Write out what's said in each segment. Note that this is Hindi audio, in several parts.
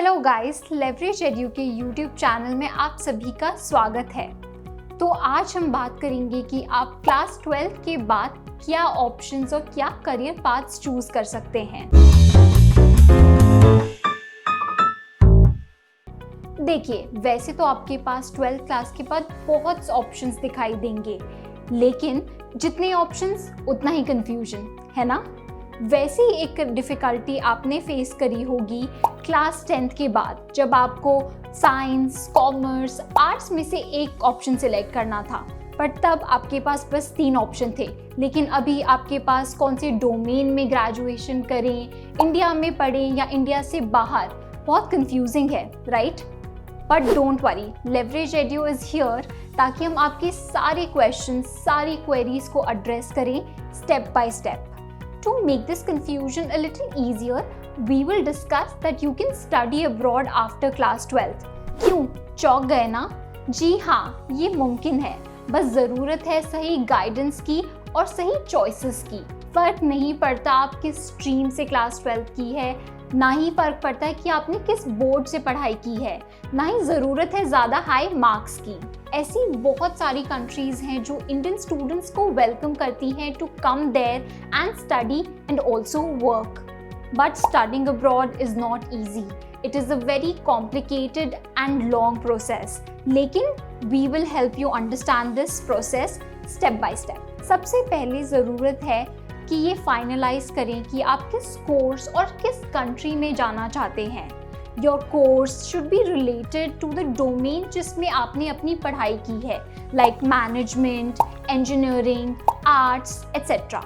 हेलो गाइस, लेवरेज एड्यू के यूट्यूब चैनल में आप सभी का स्वागत है। तो आज हम बात करेंगे कि आप क्लास 12 के बाद क्या ऑप्शंस और क्या करियर पाथ्स चूज कर सकते हैं। देखिए, वैसे तो आपके पास 12th क्लास के बाद बहुत ऑप्शंस दिखाई देंगे, लेकिन जितने ऑप्शंस उतना ही कंफ्यूजन, है ना। वैसी एक डिफ़िकल्टी आपने फेस करी होगी क्लास 10th के बाद, जब आपको साइंस, कॉमर्स, आर्ट्स में से एक ऑप्शन सिलेक्ट करना था, पर तब आपके पास बस 3 ऑप्शन थे। लेकिन अभी आपके पास कौन से डोमेन में ग्रेजुएशन करें, इंडिया में पढ़ें या इंडिया से बाहर, बहुत कंफ्यूजिंग है, right. But don't worry, leverage edu is here ताकि हम आपके सारे क्वेश्चन, सारी क्वेरीज को एड्रेस करें step by step. To make this confusion a little easier, we will discuss that you can study abroad after class 12th. क्यों चौंक गए ना? जी हाँ, ये मुमकिन है, बस ज़रूरत है सही गाइडेंस की और सही चॉइसेस की। फ़र्क नहीं पड़ता आप किस स्ट्रीम से क्लास 12th की है, ना ही फ़र्क पड़ता है कि आपने किस बोर्ड से पढ़ाई की है, ना ही ज़रूरत है ज़्यादा हाई मार्क्स की। ऐसी बहुत सारी कंट्रीज़ हैं जो इंडियन स्टूडेंट्स को वेलकम करती हैं to come there and study and also work. But studying abroad is not easy, it is a very complicated and long process, लेकिन we will help you understand this process step by step. सबसे पहले ज़रूरत है कि ये फाइनलाइज करें कि आप किस कोर्स और किस कंट्री में जाना चाहते हैं। Your course should be related to the domain जिसमें आपने अपनी पढ़ाई की है, like management, engineering, arts etcetera.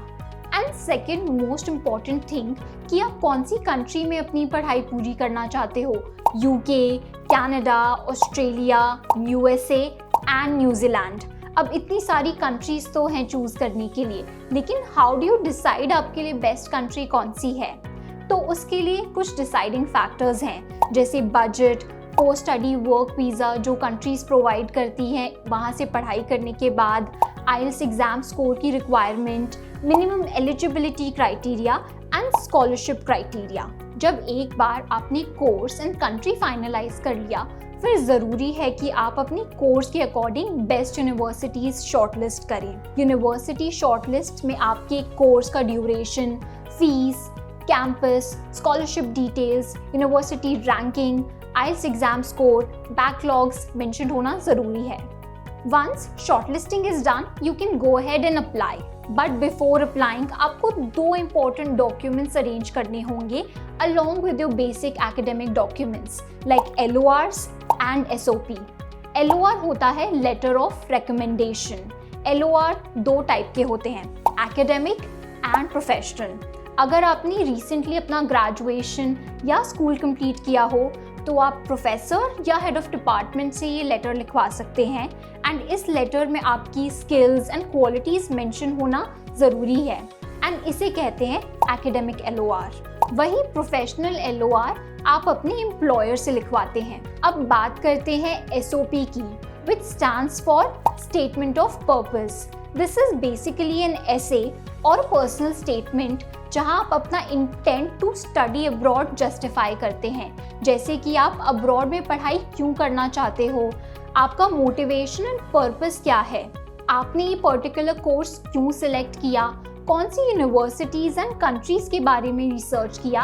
And second most important thing कि आप कौन सी कंट्री में अपनी पढ़ाई पूरी करना चाहते हो, UK, Canada, Australia, USA and New Zealand. अब इतनी सारी कंट्रीज तो हैं चूज़ करने के लिए, लेकिन हाउ डू यू डिसाइड आपके लिए बेस्ट कंट्री कौन सी है? तो उसके लिए कुछ डिसाइडिंग फैक्टर्स हैं, जैसे budget, post study work visa जो कंट्रीज़ प्रोवाइड करती हैं वहाँ से पढ़ाई करने के बाद, आईएलटीएस एग्ज़ाम स्कोर की requirement, minimum eligibility criteria and scholarship criteria. जब एक बार आपने कोर्स एंड कंट्री फाइनलाइज कर लिया, फिर ज़रूरी है कि आप अपनी कोर्स के अकॉर्डिंग बेस्ट यूनिवर्सिटीज़ शॉर्टलिस्ट करें। यूनिवर्सिटी शॉर्टलिस्ट में आपके कोर्स का duration, fees, campus, scholarship details, university ranking, IELTS exam score, backlogs mention होना ज़रूरी है। Once shortlisting is done, you can go ahead and apply. But before applying, आपको 2 important documents arrange करने होंगे along with your basic academic documents like LORs and SOP. LOR होता है Letter of Recommendation. LOR 2 type के होते हैं, Academic and Professional. अगर आपने रिसेंटली अपना ग्रेजुएशन या स्कूल कंप्लीट किया हो तो आप प्रोफेसर या हेड ऑफ डिपार्टमेंट से ये लेटर लिखवा सकते हैं, एंड इस लेटर में आपकी स्किल्स एंड क्वालिटीज़ मेंशन होना ज़रूरी है, एंड इसे कहते हैं एकेडमिक LOR। वही प्रोफेशनल LOR आप अपने एम्प्लॉयर से लिखवाते हैं। अब बात करते हैं SOP की, which stands for statement of purpose. This is basically an essay और पर्सनल स्टेटमेंट जहां आप अपना intent to study abroad justify करते हैं, जैसे कि आप अब्रॉड में पढ़ाई क्यों करना चाहते हो, आपका मोटिवेशन एंड पर्पस क्या है, आपने ये पर्टिकुलर कोर्स क्यों सिलेक्ट किया, कौन सी यूनिवर्सिटीज़ एंड कंट्रीज़ के बारे में रिसर्च किया,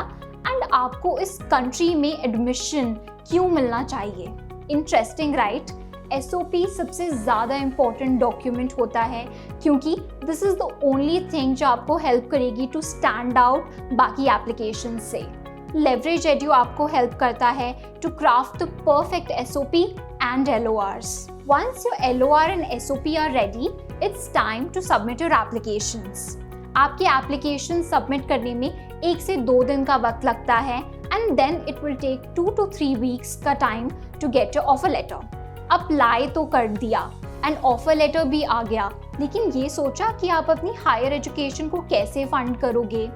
एंड आपको इस कंट्री में एडमिशन क्यों मिलना चाहिए। Interesting, right. SOP सबसे ज़्यादा इम्पॉर्टेंट डॉक्यूमेंट होता है क्योंकि this is the only thing जो आपको हेल्प करेगी टू स्टैंड आउट बाकी एप्लीकेशन से। लेवरेज एड्यू आपको हेल्प करता है to craft the perfect SOP and LORs. Once your LOR and SOP are ready, it's time to submit your applications. आपके एप्लीकेशन सबमिट करने में 1 से 2 दिन का वक्त लगता है, and then it will take 2 to 3 weeks का time to get your offer letter. Apply तो कर दिया एंड ऑफर लेटर भी आ गया, लेकिन ये सोचा कि आप अपनी हायर एजुकेशन को कैसे फंड करोगे,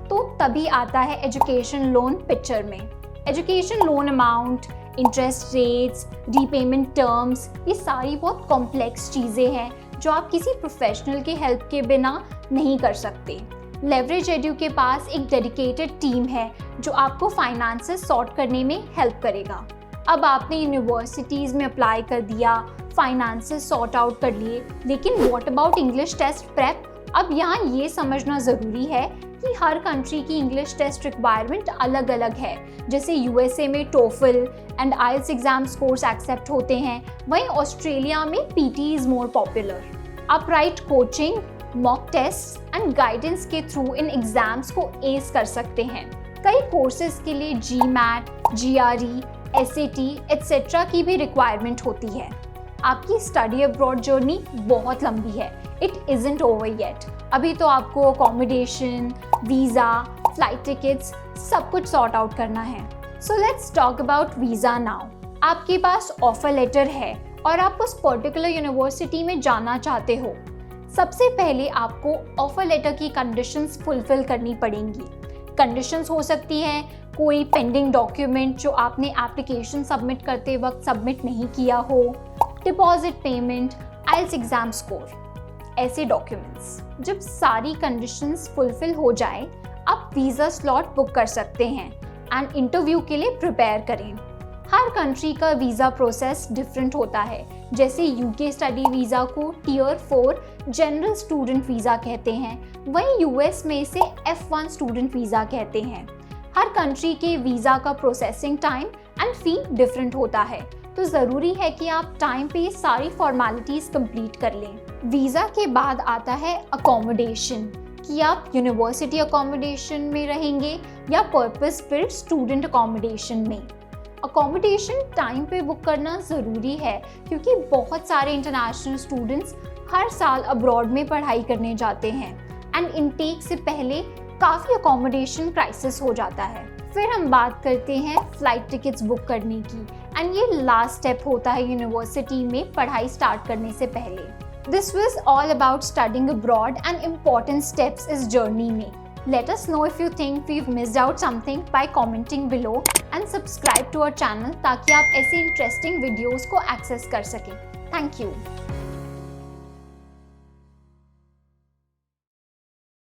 तो तभी आता है एजुकेशन लोन पिक्चर में। Education loan amount, interest rates, repayment terms, ये सारी बहुत कॉम्प्लेक्स चीज़ें हैं जो आप किसी प्रोफेशनल के हेल्प के बिना नहीं कर सकते। लेवरेज एड्यू के पास एक डेडिकेटेड टीम है जो आपको फाइनेंसेस सॉर्ट करने में हेल्प करेगा। अब आपने यूनिवर्सिटीज़ में अप्लाई कर दिया, फाइनेंसेस सॉर्ट आउट कर लिए, लेकिन what about English test prep? अब यहाँ ये समझना ज़रूरी है कि हर कंट्री की इंग्लिश टेस्ट रिक्वायरमेंट अलग अलग है। जैसे यूएसए में TOEFL and IELTS exam scores accept होते हैं, वहीं ऑस्ट्रेलिया में पीटी इज़ मोर पॉपुलर। आप right coaching, mock test and guidance के थ्रू इन एग्जाम्स को एस कर सकते हैं। कई कोर्सेज के लिए GMAT, GRE, SAT एटसेट्रा की भी रिक्वायरमेंट होती है। आपकी स्टडी अब्रॉड जर्नी बहुत लंबी है, इट इज़ंट ओवर येट। अभी तो आपको अकोमोडेशन, वीज़ा, फ्लाइट टिकट्स सब कुछ सॉर्ट आउट करना है। So let's talk about visa now. आपके पास ऑफर लेटर है और आप उस पर्टिकुलर यूनिवर्सिटी में जाना चाहते हो। सबसे पहले आपको ऑफर लेटर की कंडीशंस फुलफिल करनी पड़ेंगी। कंडीशंस हो सकती हैं कोई पेंडिंग डॉक्यूमेंट जो आपने एप्लीकेशन सबमिट करते वक्त सबमिट नहीं किया हो, डिपॉजिट पेमेंट, आइल्स एग्जाम स्कोर, ऐसे डॉक्यूमेंट्स। जब सारी कंडीशंस फुलफिल हो जाए, आप वीज़ा स्लॉट बुक कर सकते हैं एंड इंटरव्यू के लिए प्रिपेयर करें। हर कंट्री का वीज़ा प्रोसेस डिफरेंट होता है। जैसे यूके स्टडी वीज़ा को Tier 4 जनरल स्टूडेंट वीज़ा कहते हैं, वहीं यूएस में इसे F1 स्टूडेंट वीज़ा कहते हैं। हर कंट्री के वीज़ा का processing time and fee different होता है, तो ज़रूरी है कि आप टाइम पे ये सारी फॉर्मेलिटीज़ कंप्लीट कर लें। वीज़ा के बाद आता है अकोमोडेशन, कि आप यूनिवर्सिटी अकोमोडेशन में रहेंगे या पर्पस फिल्ड स्टूडेंट अकोमोडेशन में। अकोमोडेशन टाइम पे बुक करना ज़रूरी है क्योंकि बहुत सारे इंटरनेशनल स्टूडेंट्स हर साल अब्रॉड में पढ़ाई करने जाते हैं एंड इनटेक से पहले काफ़ी अकोमोडेशन क्राइसिस हो जाता है। फिर हम बात करते हैं फ़्लाइट टिकट्स बुक करने की, एंड ये लास्ट स्टेप होता है यूनिवर्सिटी में पढ़ाई स्टार्ट करने से पहले। This was all about studying abroad and important steps इस जर्नी में। Let us know if you think we've missed out something by commenting below and subscribe to our channel ताकि आप ऐसे इंटरेस्टिंग वीडियोस को एक्सेस कर सकें। Thank you.